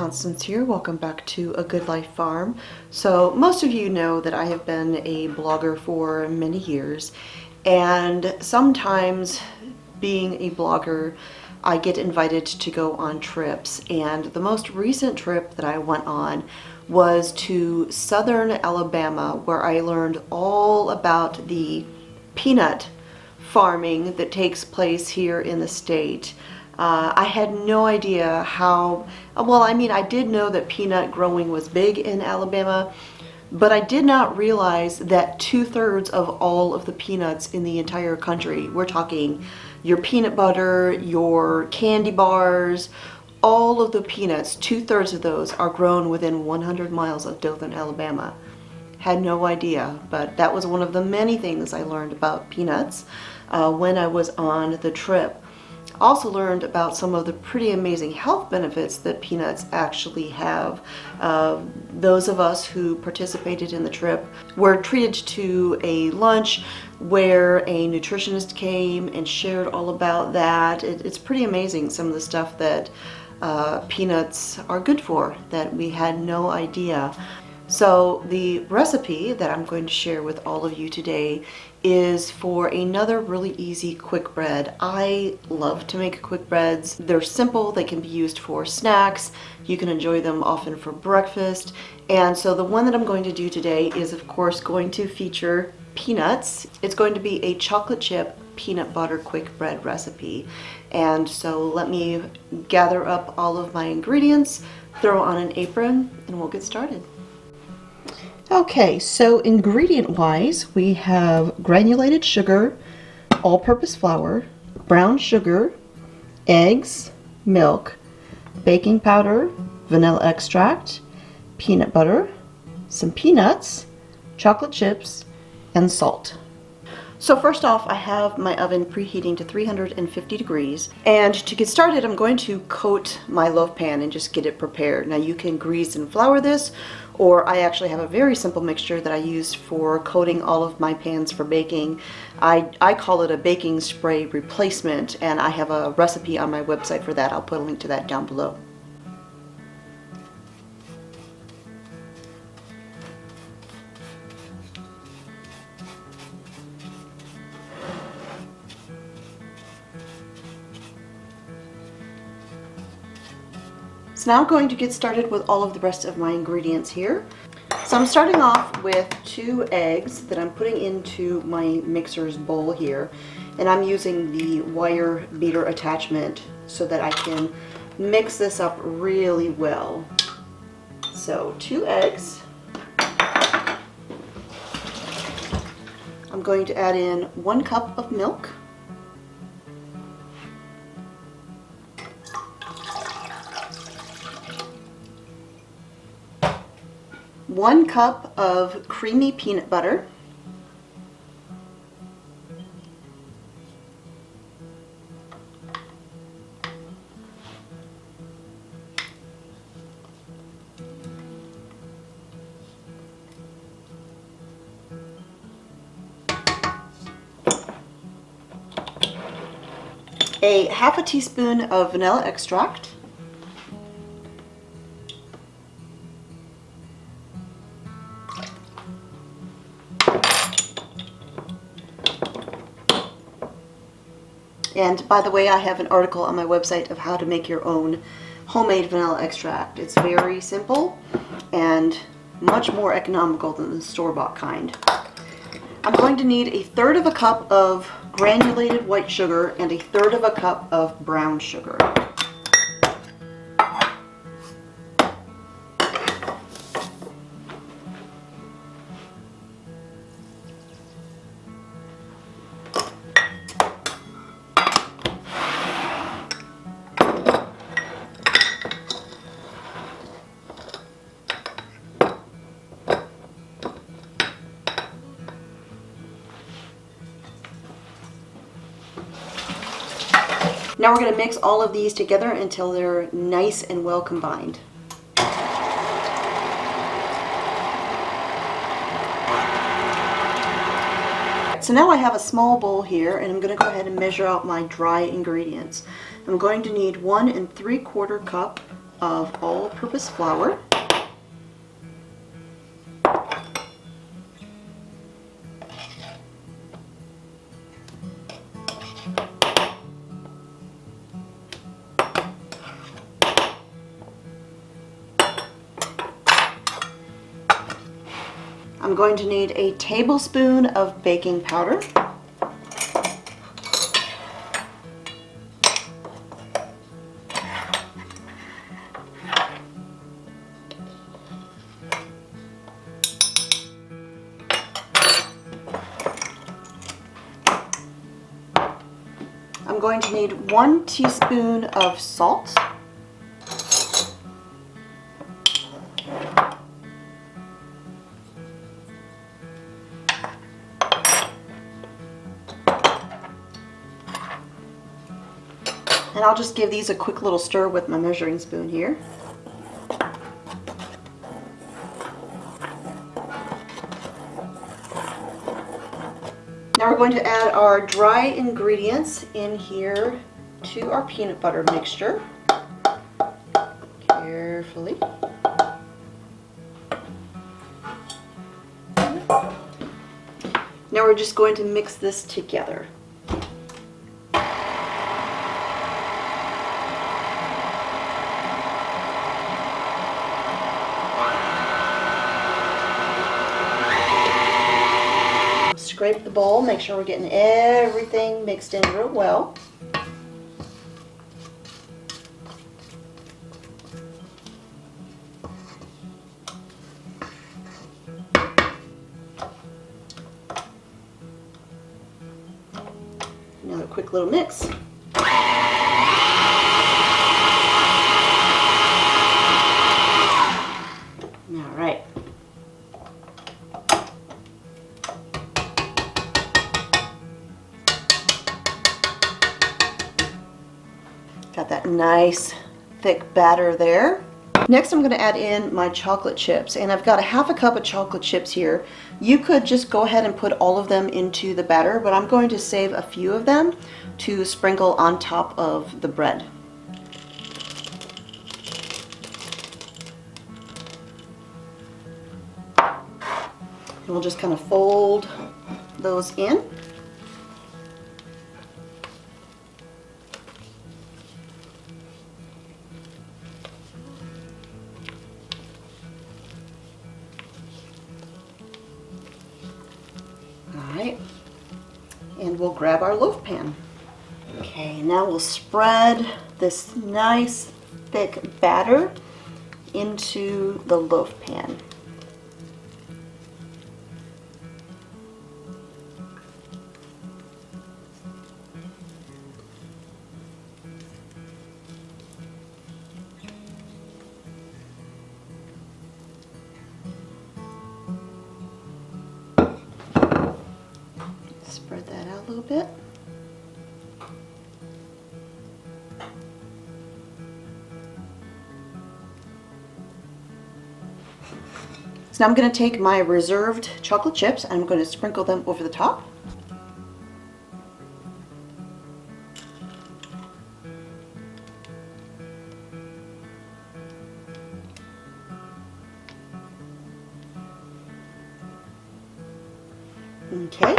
Constance here. Welcome back to A Good Life Farm. So most of you know that I have been a blogger for many years, and sometimes being a blogger I get invited to go on trips, and the most recent trip that I went on was to southern Alabama, where I learned all about the peanut farming that takes place here in the state. I had no idea how, well, I did know that peanut growing was big in Alabama, but I did not realize that 2/3 of all of the peanuts in the entire country, we're talking your peanut butter, your candy bars, all of the peanuts, 2/3 of those are grown within 100 miles of Dothan, Alabama. Had no idea, but that was one of the many things I learned about peanuts when I was on the trip. Also learned about some of the pretty amazing health benefits that peanuts actually have. Those of us who participated in the trip were treated to a lunch where a nutritionist came and shared all about that. It's pretty amazing, some of the stuff that peanuts are good for that we had no idea. So the recipe that I'm going to share with all of you today is for another really easy quick bread. I love to make quick breads. They're simple, they can be used for snacks, you can enjoy them often for breakfast, and so the one that I'm going to do today is of course going to feature peanuts. It's going to be a chocolate chip peanut butter quick bread recipe. And so let me gather up all of my ingredients, throw on an apron, and we'll get started. Okay, so ingredient-wise, we have granulated sugar, all-purpose flour, brown sugar, eggs, milk, baking powder, vanilla extract, peanut butter, some peanuts, chocolate chips, and salt. So first off, I have my oven preheating to 350 degrees, and to get started I'm going to coat my loaf pan and just get it prepared. Now you can grease and flour this, or I actually have a very simple mixture that I use for coating all of my pans for baking. I call it a baking spray replacement, and I have a recipe on my website for that. I'll put a link to that down below. So now I'm going to get started with all of the rest of my ingredients here. So I'm starting off with 2 eggs that I'm putting into my mixer's bowl here, and I'm using the wire beater attachment so that I can mix this up really well. So 2 eggs. I'm going to add in 1 cup of milk. 1 cup of creamy peanut butter, a 1/2 teaspoon of vanilla extract, and by the way, I have an article on my website of how to make your own homemade vanilla extract. It's very simple and much more economical than the store-bought kind. I'm going to need 1/3 cup of granulated white sugar and 1/3 cup of brown sugar. Now we're going to mix all of these together until they're nice and well combined. So now I have a small bowl here, and I'm going to go ahead and measure out my dry ingredients. I'm going to need 1 3/4 cup of all-purpose flour. I'm going to need a tablespoon of baking powder. I'm going to need 1 teaspoon of salt. And I'll just give these a quick little stir with my measuring spoon here. Now we're going to add our dry ingredients in here to our peanut butter mixture. Carefully. Now we're just going to mix this together. Scrape the bowl, make sure we're getting everything mixed in real well. Another quick little mix. All right. Got that nice thick batter there. Next I'm going to add in my chocolate chips, and I've got a half a cup of chocolate chips here. You could just go ahead and put all of them into the batter, but I'm going to save a few of them to sprinkle on top of the bread. And we'll just kind of fold those in. Alright, and we'll grab our loaf pan. Okay, now we'll spread this nice thick batter into the loaf pan. Spread that out a little bit. So now I'm going to take my reserved chocolate chips and I'm going to sprinkle them over the top. Okay.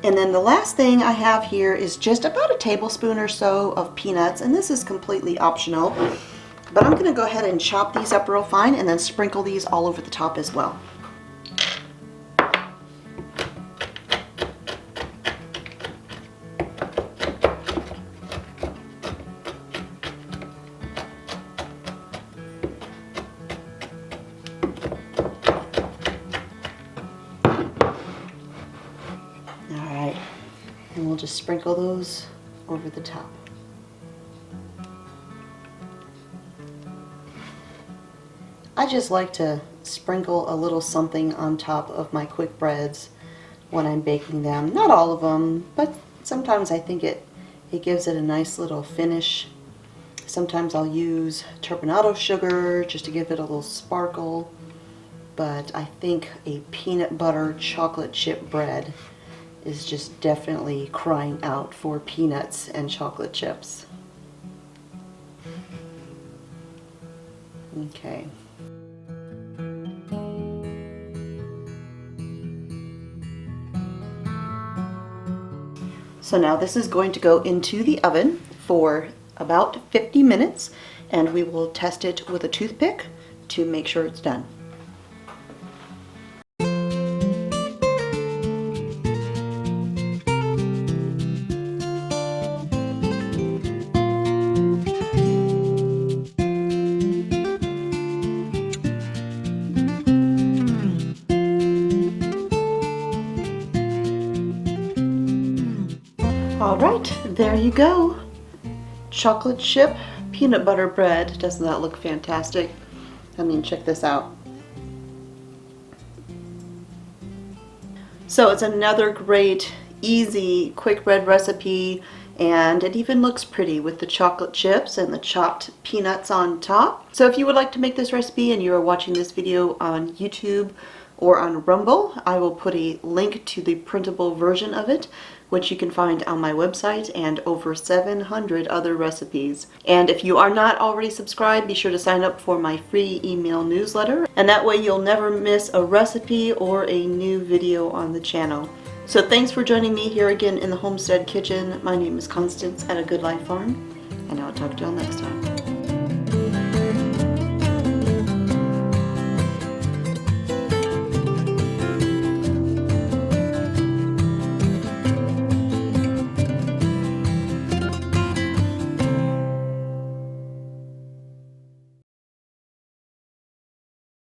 And then the last thing I have here is just about a tablespoon or so of peanuts, and this is completely optional, but I'm going to go ahead and chop these up real fine and then sprinkle these all over the top as well. Alright, and we'll just sprinkle those over the top. I just like to sprinkle a little something on top of my quick breads when I'm baking them. Not all of them, but sometimes I think it gives it a nice little finish. Sometimes I'll use turbinado sugar just to give it a little sparkle, but I think a peanut butter chocolate chip bread is just definitely crying out for peanuts and chocolate chips. Okay. So now this is going to go into the oven for about 50 minutes, and we will test it with a toothpick to make sure it's done. All right, there you go. Chocolate chip peanut butter bread. Doesn't that look fantastic? I mean, check this out. So it's another great, easy, quick bread recipe, and it even looks pretty with the chocolate chips and the chopped peanuts on top. So if you would like to make this recipe and you are watching this video on YouTube or on Rumble, I will put a link to the printable version of it, which you can find on my website, and over 700 other recipes. And if you are not already subscribed, be sure to sign up for my free email newsletter, and that way you'll never miss a recipe or a new video on the channel. So thanks for joining me here again in the Homestead Kitchen. My name is Constance at A Good Life Farm, and I'll talk to y'all next time.